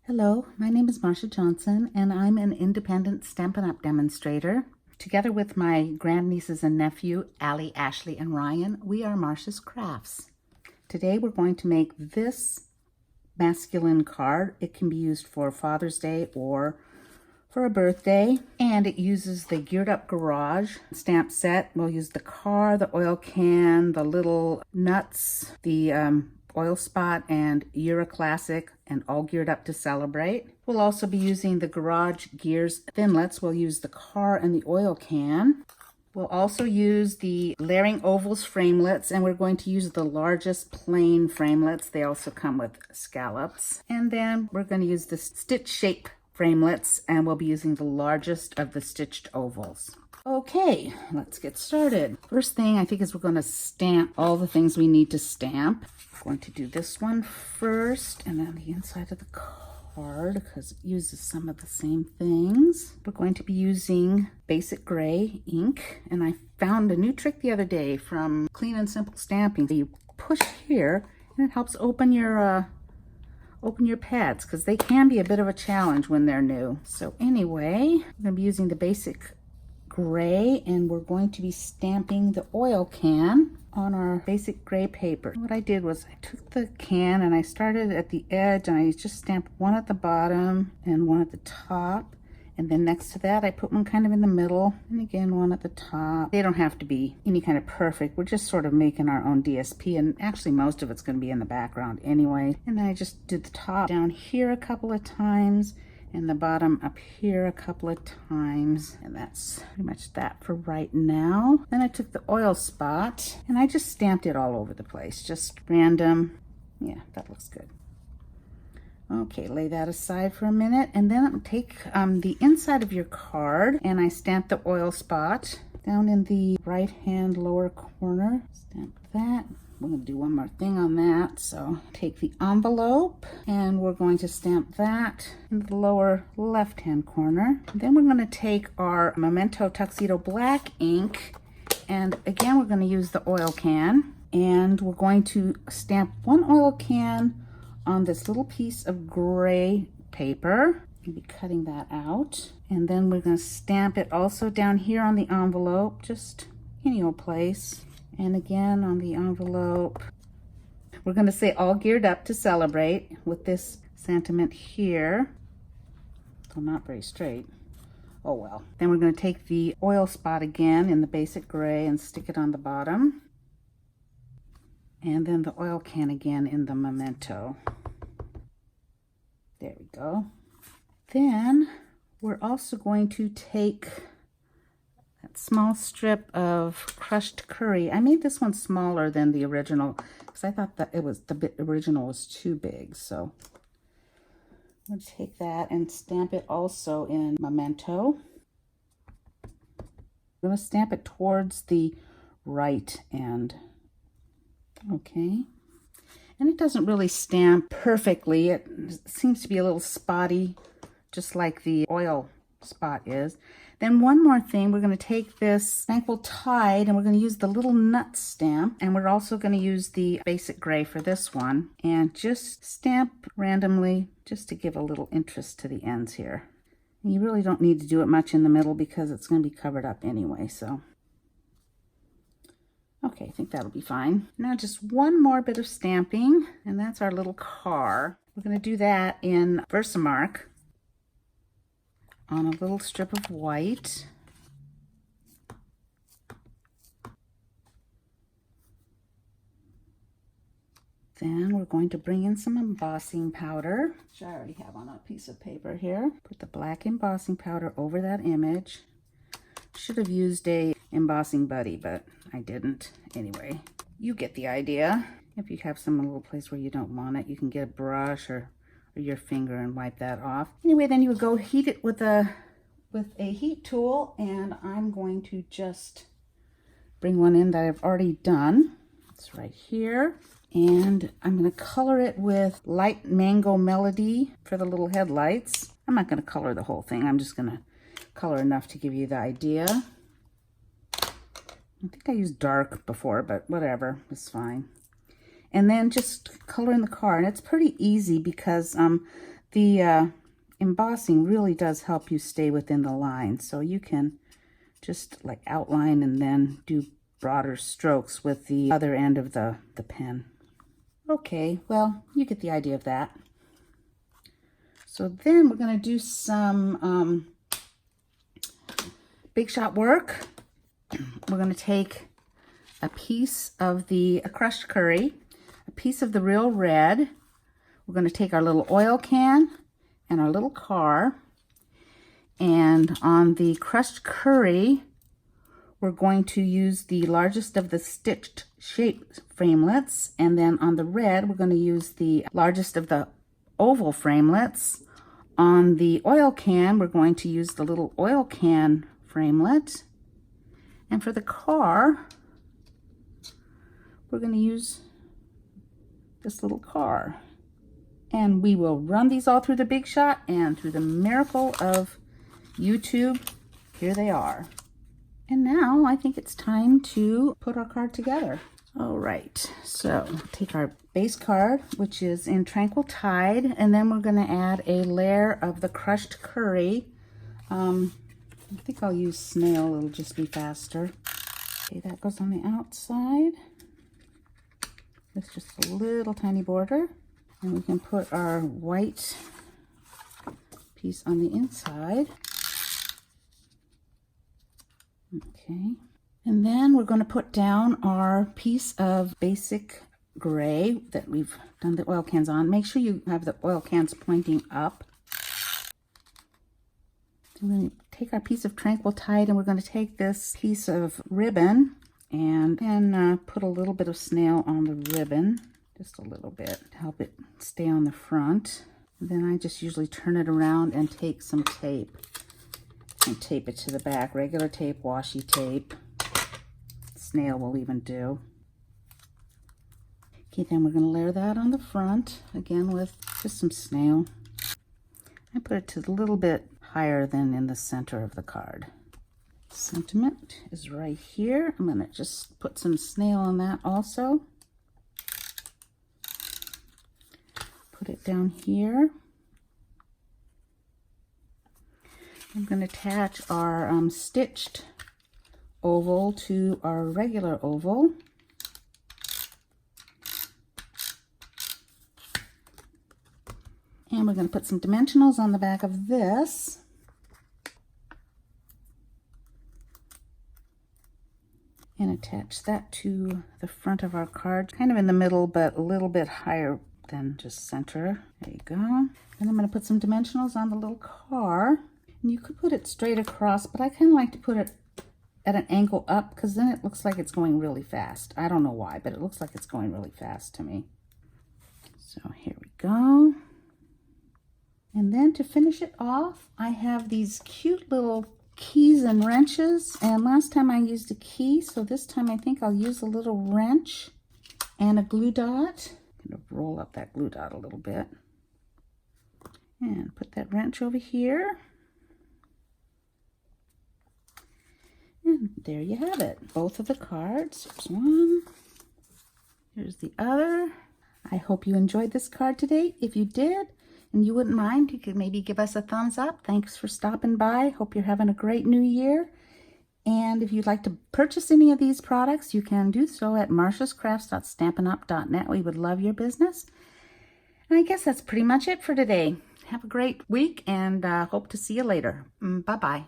Hello, my name is Marsha Johnson, and I'm an independent Stampin' Up! Demonstrator. Together with my grandnieces and nephew, Allie, Ashley, and Ryan, we are Marsha's Crafts. Today we're going to make this masculine card. It can be used for Father's Day or for a birthday, and it uses the Geared Up Garage stamp set. We'll use the car, the oil can, the little nuts, the oil spot, and Euro Classic, and all geared up to celebrate. We'll also be using the Garage Gears Thinlits. We'll use the car and the oil can. We'll also use the Layering Ovals Framelits, and we're going to use the largest plain Framelits. They also come with scallops. And then we're going to use the Stitch Shape Framelits, and we'll be using the largest of the stitched ovals. Okay, let's get started. First thing I think is we're going to stamp all the things we need to stamp. I'm going to do this one first, and then the inside of the card because it uses some of the same things. We're going to be using basic gray ink, and I found a new trick the other day from Clean and Simple Stamping. You push here, and it helps open your pads because they can be a bit of a challenge when they're new. So anyway, I'm going to be using the basic gray, and we're going to be stamping the oil can on our basic gray paper. What I did was I took the can and I started at the edge, and I just stamped one at the bottom and one at the top, and then next to that I put one kind of in the middle, and again one at the top. They don't have to be any kind of perfect. We're just sort of making our own DSP, and actually most of it's going to be in the background anyway. And then I just did the top down here a couple of times and the bottom up here a couple of times, and that's pretty much that for right now. Then I took the oil spot and I just stamped it all over the place, just random. Yeah, that looks good. Okay, lay that aside for a minute, and then I'll take the inside of your card, and I stamp the oil spot down in the right hand lower corner. Stamp that. We're going to do one more thing on that. So take the envelope, and we're going to stamp that in the lower left hand corner. And then we're going to take our Memento Tuxedo Black ink, and again we're going to use the oil can, and we're going to stamp one oil can on this little piece of gray paper. I'll be cutting that out, and then we're going to stamp it also down here on the envelope, just any old place. And again on the envelope, we're going to say all geared up to celebrate with this sentiment here. So not very straight. Oh well. Then we're going to take the oil spot again in the basic gray and stick it on the bottom. And then the oil can again in the Memento. There we go. Then we're also going to take that small strip of crushed curry. I made this one smaller than the original because I thought that the original was too big. So I'm going to take that and stamp it also in Memento. I'm going to stamp it towards the right end. Okay. And it doesn't really stamp perfectly. It seems to be a little spotty, just like the oil spot is. Then one more thing, we're going to take this Tranquil Tide, and we're going to use the little nut stamp, and we're also going to use the basic gray for this one, and just stamp randomly just to give a little interest to the ends here. And you really don't need to do it much in the middle because it's going to be covered up anyway, so. Okay, I think that'll be fine. Now just one more bit of stamping, and that's our little car. We're going to do that in Versamark on a little strip of white. Then we're going to bring in some embossing powder, which I already have on a piece of paper here. Put the black embossing powder over that image. Should have used a embossing buddy, but I didn't. Anyway, you get the idea. If you have some little place where you don't want it, you can get a brush or your finger and wipe that off. Anyway, then you would go heat it with a heat tool, and I'm going to just bring one in that I've already done. It's right here, and I'm going to color it with Light Mango Melody for the little headlights. I'm not going to color the whole thing. I'm just going to color enough to give you the idea. I think I used dark before, but whatever, it's fine. And then just color in the car, and it's pretty easy because the embossing really does help you stay within the line. So you can just like outline and then do broader strokes with the other end of the pen. Okay, well, you get the idea of that. So then we're going to do some big shot work. We're going to take a piece of the crushed curry, a piece of the real red. We're going to take our little oil can and our little car. And on the crushed curry, we're going to use the largest of the stitched shaped framelits. And then on the red, we're going to use the largest of the oval framelits. On the oil can, we're going to use the little oil can framelit. And for the car, we're going to use this little car. And we will run these all through the Big Shot, and through the miracle of YouTube, here they are. And now I think it's time to put our card together. All right, so take our base card, which is in Tranquil Tide, and then we're going to add a layer of the crushed curry. I think I'll use SNAIL, it'll just be faster. Okay, that goes on the outside with just a little tiny border. And we can put our white piece on the inside. Okay. And then we're going to put down our piece of basic gray that we've done the oil cans on. Make sure you have the oil cans pointing up. We're going to take our piece of Tranquil Tide, and we're going to take this piece of ribbon and then put a little bit of SNAIL on the ribbon. Just a little bit to help it stay on the front. And then I just usually turn it around and take some tape and tape it to the back. Regular tape, washi tape. SNAIL will even do. Okay, then we're going to layer that on the front again with just some SNAIL. I put it to a little bit higher than in the center of the card. Sentiment is right here. I'm going to just put some SNAIL on that also. Put it down here. I'm going to attach our stitched oval to our regular oval. And we're going to put some dimensionals on the back of this. And attach that to the front of our card, kind of in the middle, but a little bit higher than just center. There you go. And I'm going to put some dimensionals on the little car. And you could put it straight across, but I kind of like to put it at an angle up because then it looks like it's going really fast. I don't know why, but it looks like it's going really fast to me. So here we go. And then to finish it off, I have these cute little keys and wrenches. And last time I used a key, so this time I think I'll use a little wrench and a glue dot. I'm going to roll up that glue dot a little bit. And put that wrench over here. And there you have it. Both of the cards. Here's one. Here's the other. I hope you enjoyed this card today. If you did, and you wouldn't mind, you could maybe give us a thumbs up. Thanks for stopping by. Hope you're having a great new year. And if you'd like to purchase any of these products, you can do so at marciascrafts.stampinup.net. We would love your business. And I guess that's pretty much it for today. Have a great week, and hope to see you later. Bye-bye.